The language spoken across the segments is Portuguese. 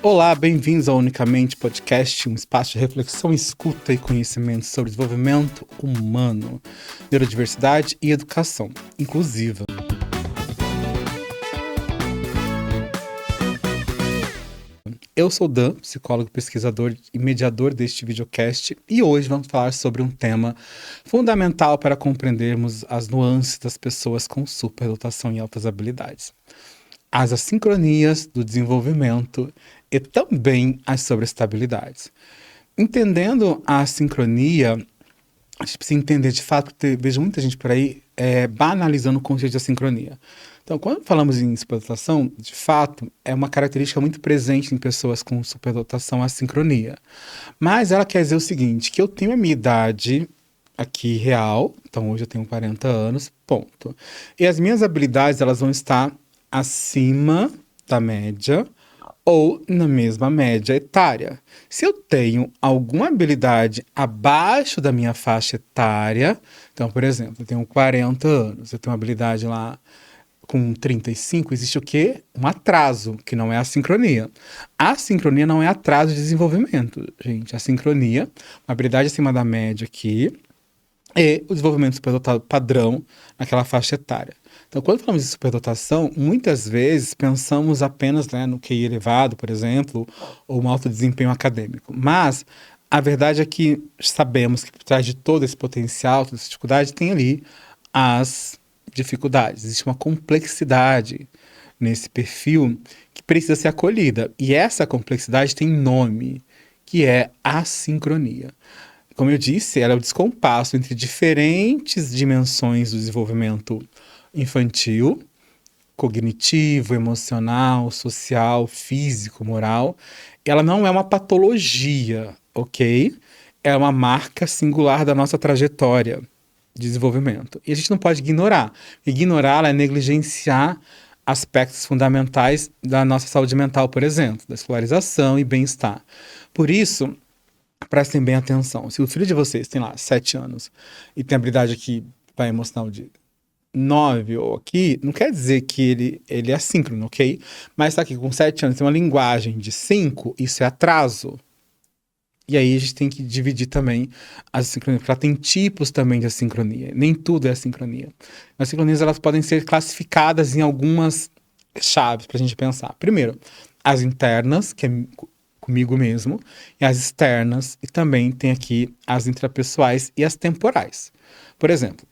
Olá, bem-vindos ao Unicamente Podcast, um espaço de reflexão, escuta e conhecimento sobre desenvolvimento humano, neurodiversidade e educação inclusiva. Eu sou Dan, psicólogo, pesquisador e mediador deste videocast, e hoje vamos falar sobre um tema fundamental para compreendermos as nuances das pessoas com superdotação e altas habilidades: as assincronias do desenvolvimento e também as sobreestabilidades. Entendendo a assincronia, a gente precisa entender de fato, porque vejo muita gente por aí banalizando o conceito de assincronia. Então, quando falamos em superdotação, de fato, é uma característica muito presente em pessoas com superdotação, a assincronia. Mas ela quer dizer o seguinte, que eu tenho a minha idade aqui real, então hoje eu tenho 40 anos, ponto. E as minhas habilidades, elas vão estar acima da média ou na mesma média etária. Se eu tenho alguma habilidade abaixo da minha faixa etária, então, por exemplo, eu tenho 40 anos, eu tenho uma habilidade lá com 35, existe o quê? Um atraso, que não é a sincronia. A sincronia não é atraso de desenvolvimento, gente. A sincronia, uma habilidade acima da média aqui, e o desenvolvimento superdotado padrão naquela faixa etária. Então, quando falamos de superdotação, muitas vezes pensamos apenas, no QI elevado, por exemplo, ou um alto desempenho acadêmico. Mas a verdade é que sabemos que por trás de todo esse potencial, toda essa dificuldade, tem ali as dificuldades. Existe uma complexidade nesse perfil que precisa ser acolhida. E essa complexidade tem nome, que é assincronia. Como eu disse, ela é o descompasso entre diferentes dimensões do desenvolvimento infantil, cognitivo, emocional, social, físico, moral. Ela não é uma patologia, ok? É uma marca singular da nossa trajetória de desenvolvimento. E a gente não pode ignorar. Ignorá-la é negligenciar aspectos fundamentais da nossa saúde mental, por exemplo, da escolarização e bem-estar. Por isso, prestem bem atenção. Se o filho de vocês tem lá 7 anos e tem habilidade aqui para emocional de 9 ou aqui, não quer dizer que ele é assíncrono, ok? Mas tá aqui com 7 anos, tem uma linguagem de 5, isso é atraso. E aí a gente tem que dividir também as assincronias, porque ela tem tipos também de assincronia. Nem tudo é assincronia. As assincronias, elas podem ser classificadas em algumas chaves para a gente pensar. Primeiro, as internas, que é comigo mesmo, e as externas, e também tem aqui as intrapessoais e as temporais. Por exemplo,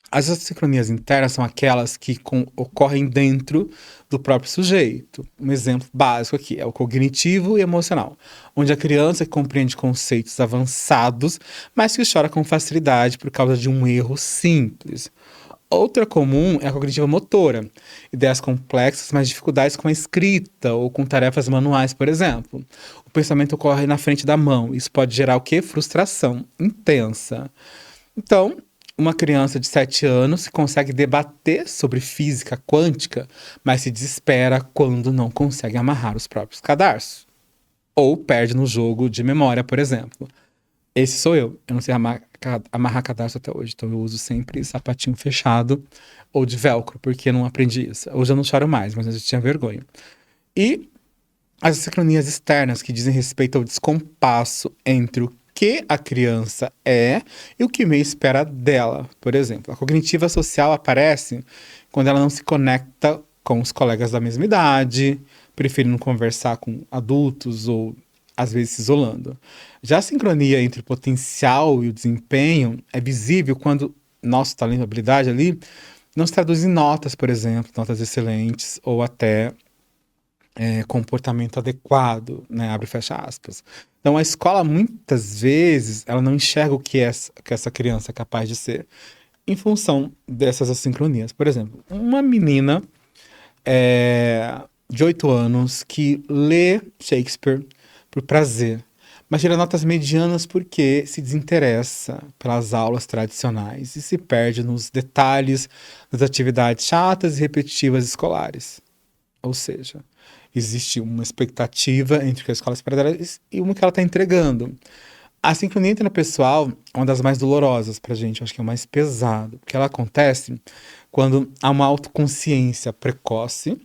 as assincronias internas são aquelas que ocorrem dentro do próprio sujeito. Um exemplo básico aqui é o cognitivo e emocional, onde a criança compreende conceitos avançados, mas que chora com facilidade por causa de um erro simples. Outra comum é a cognitiva motora, ideias complexas, mas dificuldades com a escrita ou com tarefas manuais, por exemplo. O pensamento ocorre na frente da mão, isso pode gerar o quê? Frustração intensa. Então, uma criança de 7 anos consegue debater sobre física quântica, mas se desespera quando não consegue amarrar os próprios cadarços. Ou perde no jogo de memória, por exemplo. Esse sou eu. Eu não sei amarrar cadarço até hoje, então eu uso sempre sapatinho fechado ou de velcro, porque eu não aprendi isso. Hoje eu não choro mais, mas eu já tinha vergonha. E as sincronias externas, que dizem respeito ao descompasso entre o que a criança é e o que meio espera dela. Por exemplo, a cognitiva social aparece quando ela não se conecta com os colegas da mesma idade, preferindo conversar com adultos ou às vezes se isolando. Já a sincronia entre o potencial e o desempenho é visível quando nosso talento e habilidade ali não se traduz em notas, por exemplo, notas excelentes ou até comportamento adequado, abre e fecha aspas. Então a escola muitas vezes ela não enxerga o que essa criança é capaz de ser em função dessas assincronias. Por exemplo, uma menina de 8 anos que lê Shakespeare por prazer, mas tira notas medianas porque se desinteressa pelas aulas tradicionais e se perde nos detalhes das atividades chatas e repetitivas escolares. Ou seja, existe uma expectativa entre o que a escola espera dela e uma que ela está entregando. A sincronia interpessoal é uma das mais dolorosas pra gente, acho que é o mais pesado, porque ela acontece quando há uma autoconsciência precoce,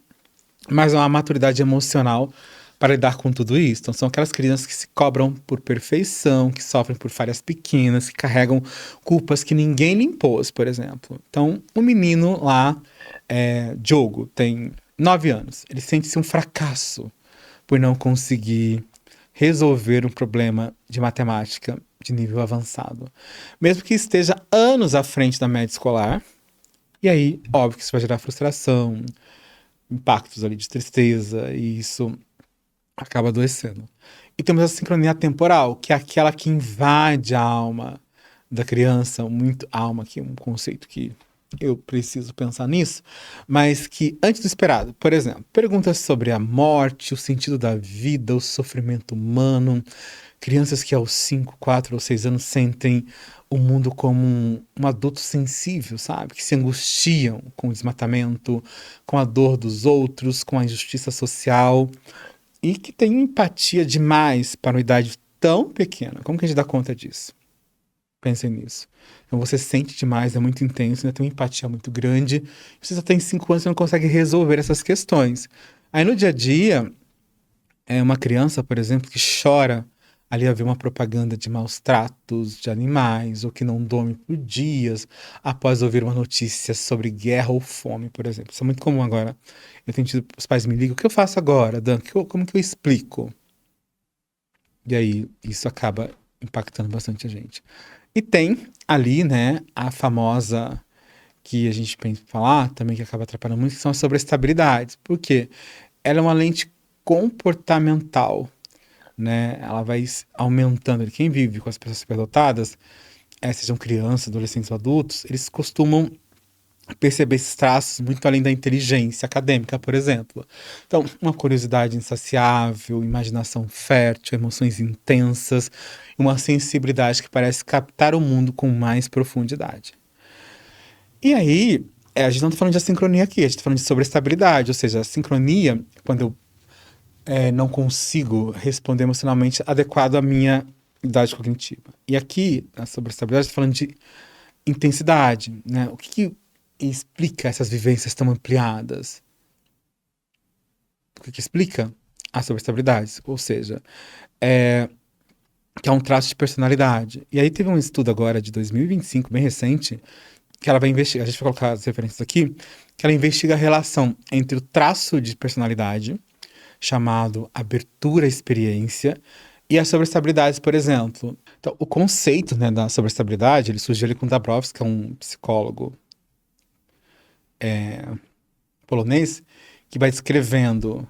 mas uma maturidade emocional para lidar com tudo isso. Então, são aquelas crianças que se cobram por perfeição, que sofrem por falhas pequenas, que carregam culpas que ninguém lhe impôs, por exemplo. Então, o menino lá, Diogo, tem 9 anos. Ele sente-se um fracasso por não conseguir resolver um problema de matemática de nível avançado. Mesmo que esteja anos à frente da média escolar. E aí, óbvio que isso vai gerar frustração, impactos ali de tristeza, e isso acaba adoecendo. E temos a sincronia temporal, que é aquela que invade a alma da criança, muito alma, que é um conceito que eu preciso pensar nisso, mas que antes do esperado, por exemplo, perguntas sobre a morte, o sentido da vida, o sofrimento humano, crianças que aos 5, 4 ou 6 anos sentem o mundo como um adulto sensível, sabe? Que se angustiam com o desmatamento, com a dor dos outros, com a injustiça social e que tem empatia demais para uma idade tão pequena. Como que a gente dá conta disso? Pensem nisso. Então você sente demais, é muito intenso, ainda tem uma empatia muito grande. Você só tem 5 anos e não consegue resolver essas questões. Aí no dia a dia, é uma criança, por exemplo, que chora ali a ver uma propaganda de maus tratos de animais, ou que não dorme por dias após ouvir uma notícia sobre guerra ou fome, por exemplo. Isso é muito comum agora. Eu tenho tido, os pais me ligam, o que eu faço agora, Dan? Como que eu explico? E aí, isso acaba impactando bastante a gente. E tem ali, né, a famosa que a gente pensa em falar, também que acaba atrapalhando muito, que são as sobreestabilidades. Por quê? Ela é uma lente comportamental, né? Ela vai aumentando. Quem vive com as pessoas superdotadas, sejam crianças, adolescentes ou adultos, eles costumam perceber esses traços muito além da inteligência acadêmica, por exemplo. Então, uma curiosidade insaciável, imaginação fértil, emoções intensas, uma sensibilidade que parece captar o mundo com mais profundidade. E aí, a gente não está falando de assincronia aqui, a gente está falando de sobreestabilidade, ou seja, a sincronia, quando eu não consigo responder emocionalmente adequado à minha idade cognitiva. E aqui, na sobreestabilidade, estou falando de intensidade, né? O que explica essas vivências tão ampliadas? O que explica as sobreestabilidades? Ou seja, que é um traço de personalidade. E aí teve um estudo agora de 2025, bem recente, que ela vai investigar, a gente vai colocar as referências aqui, que ela investiga a relação entre o traço de personalidade, chamado abertura à experiência, e as sobreestabilidades, por exemplo. Então, o conceito, né, da sobreestabilidade, ele surgiu ali com Dabrowski, que é um psicólogo polonês, que vai descrevendo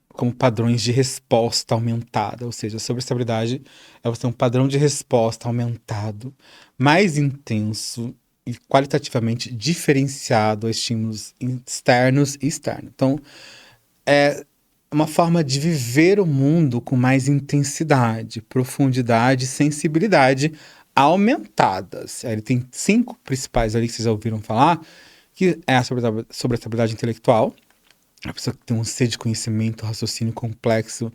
como padrões de resposta aumentada, ou seja, a sobreestabilidade é você ter um padrão de resposta aumentado, mais intenso e qualitativamente diferenciado a estímulos externos e externos. Então, é uma forma de viver o mundo com mais intensidade, profundidade e sensibilidade aumentadas. Ele tem 5 principais ali que vocês já ouviram falar, que é a sobreestabilidade intelectual, a pessoa que tem um sede de conhecimento, raciocínio complexo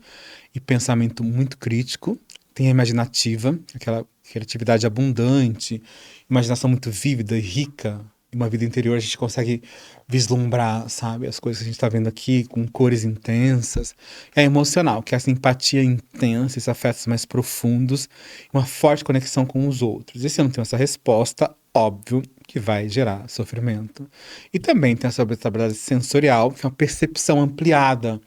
e pensamento muito crítico. Tem a imaginativa, aquela criatividade abundante, imaginação muito vívida e rica. Uma vida interior a gente consegue vislumbrar, sabe, as coisas que a gente está vendo aqui com cores intensas. É emocional, que é essa empatia intensa, esses afetos mais profundos, uma forte conexão com os outros. E se eu não tenho essa resposta, óbvio que vai gerar sofrimento. E também tem a sobreestabilidade sensorial, que é uma percepção ampliada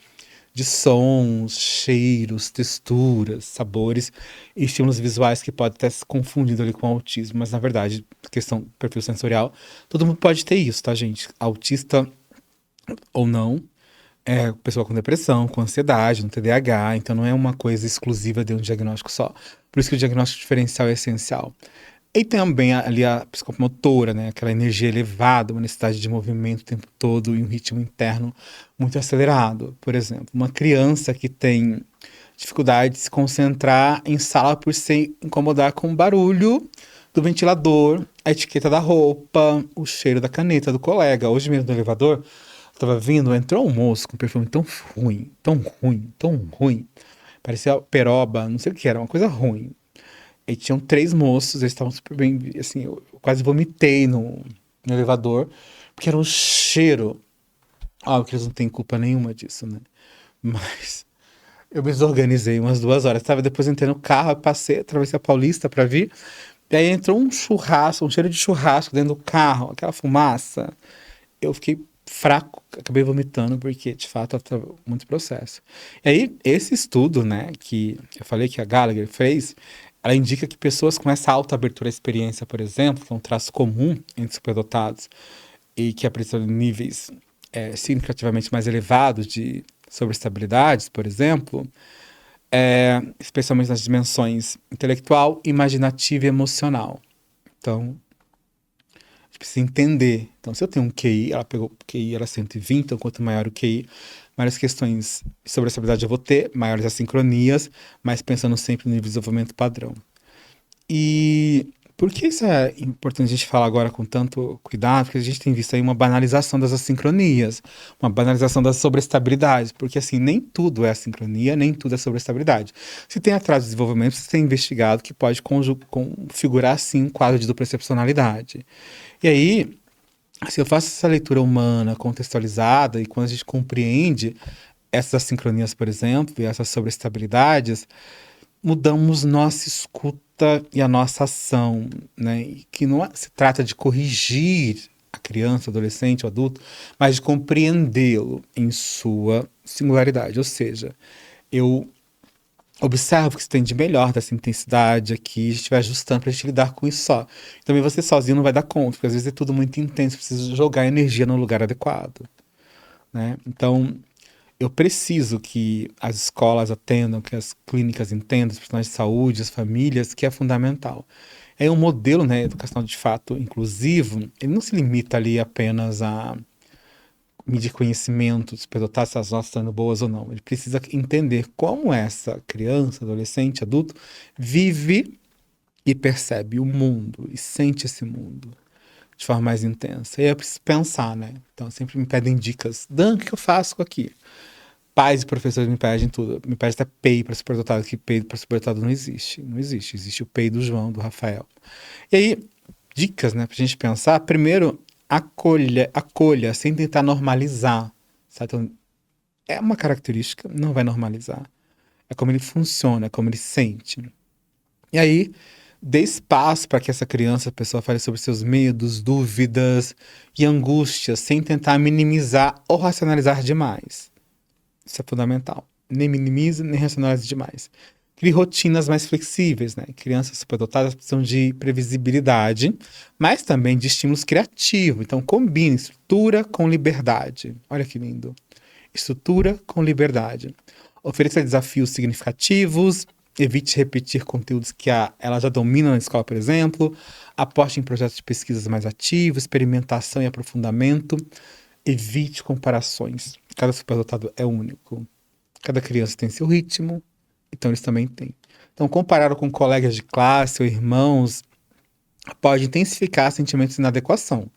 de sons, cheiros, texturas, sabores e estímulos visuais que pode estar se confundindo ali com o autismo, mas na verdade, questão perfil sensorial, todo mundo pode ter isso, tá, gente? Autista ou não, pessoa com depressão, com ansiedade, no TDAH, então não é uma coisa exclusiva de um diagnóstico só. Por isso que o diagnóstico diferencial é essencial. E também ali a psicomotora, né? Aquela energia elevada, uma necessidade de movimento o tempo todo e um ritmo interno muito acelerado. Por exemplo, uma criança que tem dificuldade de se concentrar em sala por se incomodar com o barulho do ventilador, a etiqueta da roupa, o cheiro da caneta do colega. Hoje mesmo no elevador, eu tava vindo, entrou um moço com um perfume tão ruim, tão ruim, tão ruim. Parecia peroba, não sei o que era, uma coisa ruim. E tinham 3 moços, eles estavam super bem, assim, eu quase vomitei no elevador, porque era um cheiro. Óbvio que eles não têm culpa nenhuma disso, né? Mas eu me desorganizei umas 2 horas. Tava depois entrei no carro, passei, atravessei a Paulista pra vir. E aí entrou um churrasco, um cheiro de churrasco dentro do carro, aquela fumaça. Eu fiquei fraco, acabei vomitando, porque de fato tava muito processo. E aí, esse estudo, né, que eu falei que a Gallagher fez, ela indica que pessoas com essa alta abertura à experiência, por exemplo, que é um traço comum entre superdotados e que apresentam níveis significativamente mais elevados de sobreestabilidades, por exemplo, especialmente nas dimensões intelectual, imaginativa e emocional. Então, a gente precisa entender. Então, se eu tenho um QI, ela pegou o QI, era 120, então quanto maior o QI, maiores questões sobre essa habilidade eu vou ter, maiores assincronias, mas pensando sempre no nível de desenvolvimento padrão. E por que isso é importante a gente falar agora com tanto cuidado? Porque a gente tem visto aí uma banalização das assincronias, uma banalização das sobreestabilidades, porque assim, nem tudo é assincronia, nem tudo é sobreestabilidade. Se tem atraso de desenvolvimento, você tem investigado que pode configurar sim um quadro de dupla excepcionalidade. E aí, se eu faço essa leitura humana, contextualizada, e quando a gente compreende essas assincronias, por exemplo, e essas sobreestabilidades, mudamos nossa escuta e a nossa ação, né? E que não se trata de corrigir a criança, adolescente, o adulto, mas de compreendê-lo em sua singularidade. Ou seja, eu observo o que se tem de melhor dessa intensidade aqui, a gente vai ajustando para a gente lidar com isso só. Também você sozinho não vai dar conta, porque às vezes é tudo muito intenso, precisa jogar energia no lugar adequado, né? Então, eu preciso que as escolas atendam, que as clínicas entendam, os profissionais de saúde, as famílias, que é fundamental. É um modelo, né, educacional de fato inclusivo, ele não se limita ali apenas a medir conhecimentos, perguntar se as notas estão indo boas ou não. Ele precisa entender como essa criança, adolescente, adulto vive e percebe o mundo e sente esse mundo de forma mais intensa. E aí eu preciso pensar, né? Então sempre me pedem dicas. Dan, o que eu faço aqui? Pais e professores me pedem tudo. Me pedem até PEI para superdotado, que PEI para superdotado não existe. Não existe. Existe o PEI do João, do Rafael. E aí, dicas, né, pra gente pensar. Primeiro, acolha sem tentar normalizar. Sabe? Então, é uma característica, não vai normalizar. É como ele funciona, é como ele sente. E aí, dê espaço para que essa criança, a pessoa fale sobre seus medos, dúvidas e angústias, sem tentar minimizar ou racionalizar demais. Isso é fundamental. Nem minimize, nem racionalize demais. Crie rotinas mais flexíveis, né? Crianças superdotadas precisam de previsibilidade, mas também de estímulos criativos. Então, combine estrutura com liberdade. Olha que lindo. Estrutura com liberdade. Ofereça desafios significativos, evite repetir conteúdos que ela já domina na escola, por exemplo. Aposte em projetos de pesquisas mais ativos, experimentação e aprofundamento. Evite comparações. Cada superdotado é único. Cada criança tem seu ritmo, então eles também têm. Então, comparado com colegas de classe ou irmãos, pode intensificar sentimentos de inadequação.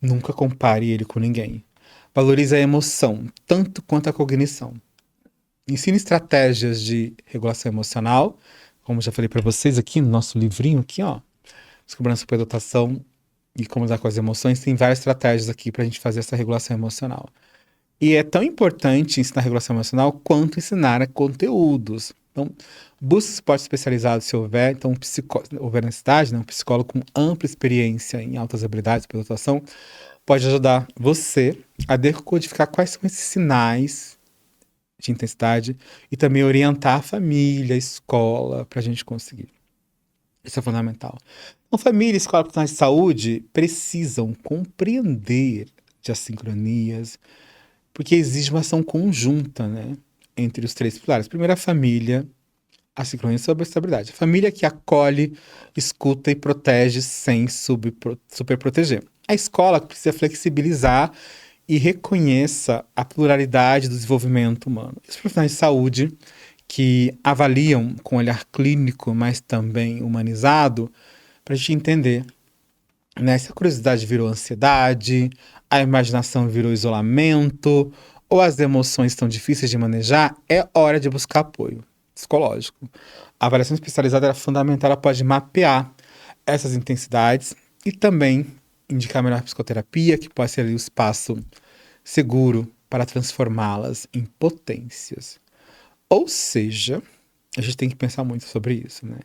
Nunca compare ele com ninguém. Valorize a emoção, tanto quanto a cognição. Ensine estratégias de regulação emocional, como já falei para vocês aqui no nosso livrinho aqui, ó, Descobrindo a Superdotação e como lidar com as emoções, tem várias estratégias aqui para a gente fazer essa regulação emocional. E é tão importante ensinar regulação emocional quanto ensinar conteúdos. Então, busque suporte especializado se houver. Então, houver necessidade, né? Um psicólogo com ampla experiência em altas habilidades de atuação pode ajudar você a decodificar quais são esses sinais de intensidade e também orientar a família, a escola, para a gente conseguir. Isso é fundamental. Então, família, escola, profissionais de saúde precisam compreender de assincronias, porque exige uma ação conjunta, né, entre os três pilares. Primeiro, a família, a sincronia sobre a estabilidade. A família que acolhe, escuta e protege sem superproteger. A escola que precisa flexibilizar e reconheça a pluralidade do desenvolvimento humano. Os profissionais de saúde que avaliam com olhar clínico, mas também humanizado, para a gente entender, né, se a curiosidade virou ansiedade, a imaginação virou isolamento, ou as emoções estão difíceis de manejar, é hora de buscar apoio psicológico. A avaliação especializada é fundamental, ela pode mapear essas intensidades e também indicar melhor psicoterapia, que pode ser ali o espaço seguro para transformá-las em potências. Ou seja, a gente tem que pensar muito sobre isso, né?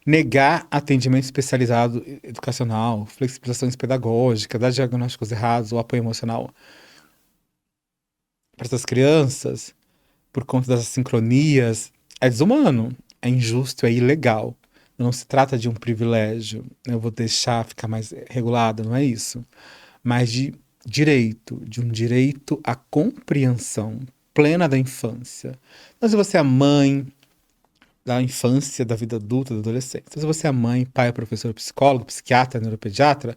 Negar atendimento especializado educacional, flexibilizações pedagógicas, dar diagnósticos errados ou apoio emocional para essas crianças, por conta das sincronias, é desumano, é injusto, é ilegal. Não se trata de um privilégio, né? Eu vou deixar ficar mais regulado, não é isso. Mas de um direito à compreensão plena da infância. Então, se você é mãe da infância, da vida adulta, da adolescência, então, se você é mãe, pai, professor, psicólogo, psiquiatra, neuropediatra,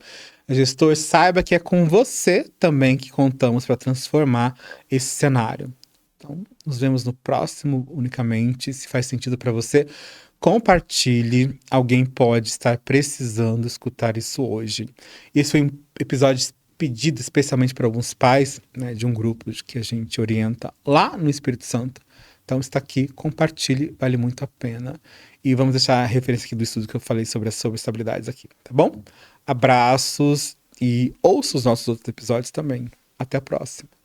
gestor, saiba que é com você também que contamos para transformar esse cenário. Então, nos vemos no próximo unicamente. Se faz sentido para você, compartilhe. Alguém pode estar precisando escutar isso hoje. Esse foi um episódio pedido especialmente para alguns pais, né, de um grupo que a gente orienta lá no Espírito Santo. Então está aqui, compartilhe, vale muito a pena. E vamos deixar a referência aqui do estudo que eu falei sobre as sobreestabilidades aqui, tá bom? Abraços e ouça os nossos outros episódios também. Até a próxima.